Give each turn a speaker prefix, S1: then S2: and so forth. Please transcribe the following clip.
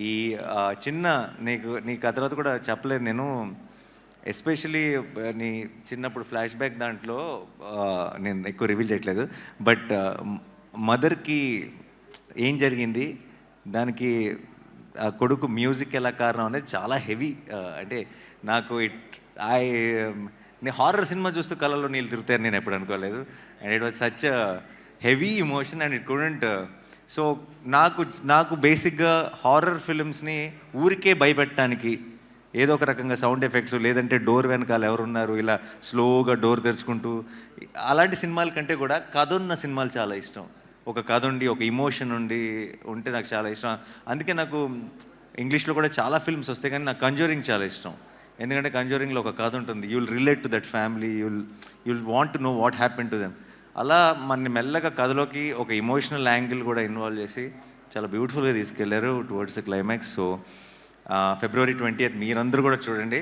S1: ఈ చిన్న నీకు ఆ తర్వాత కూడా చెప్పలేదు నేను. ఎస్పెషలీ నీ చిన్నప్పుడు ఫ్లాష్ బ్యాక్ దాంట్లో నేను ఎక్కువ రివీల్ చేయట్లేదు. బట్ మదర్‌కి ఏం జరిగింది, దానికి ఆ కొడుకు మ్యూజిక్ ఎలా కారణం అనేది చాలా హెవీ. అంటే నాకు ఐ నేను హారర్ సినిమా చూస్తూ కళ్ళలో నీళ్ళు తిరుగుతాయని నేను ఎప్పుడు అనుకోలేదు. And it was such heavy emotion and it couldn't. So నాకు నాకు బేసిక్గా హారర్ ఫిలిమ్స్ని ఊరికే భయపెట్టడానికి ఏదో ఒక రకంగా సౌండ్ ఎఫెక్ట్స్, లేదంటే డోర్ వెనకాల ఎవరున్నారు ఇలా స్లోగా డోర్ తెరుచుకుంటూ, అలాంటి సినిమాల కంటే కూడా కథ ఉన్న సినిమాలు చాలా ఇష్టం. ఒక కథ ఉండి, ఒక ఇమోషన్ ఉండి ఉంటే నాకు చాలా ఇష్టం. అందుకే నాకు ఇంగ్లీష్లో కూడా చాలా ఫిల్మ్స్ వస్తాయి, కానీ నాకు కంజూరింగ్ చాలా ఇష్టం. ఎందుకంటే కంజూరింగ్లో ఒక కథ ఉంటుంది. You will relate to that family, you will want to know what happen to them. అలా మన మెల్లగా కథలోకి ఒక ఇమోషనల్ యాంగిల్ కూడా ఇన్వాల్వ్ చేసి చాలా బ్యూటిఫుల్గా తీసుకెళ్లారు towards the climax. So February 20th మీరందరూ కూడా చూడండి.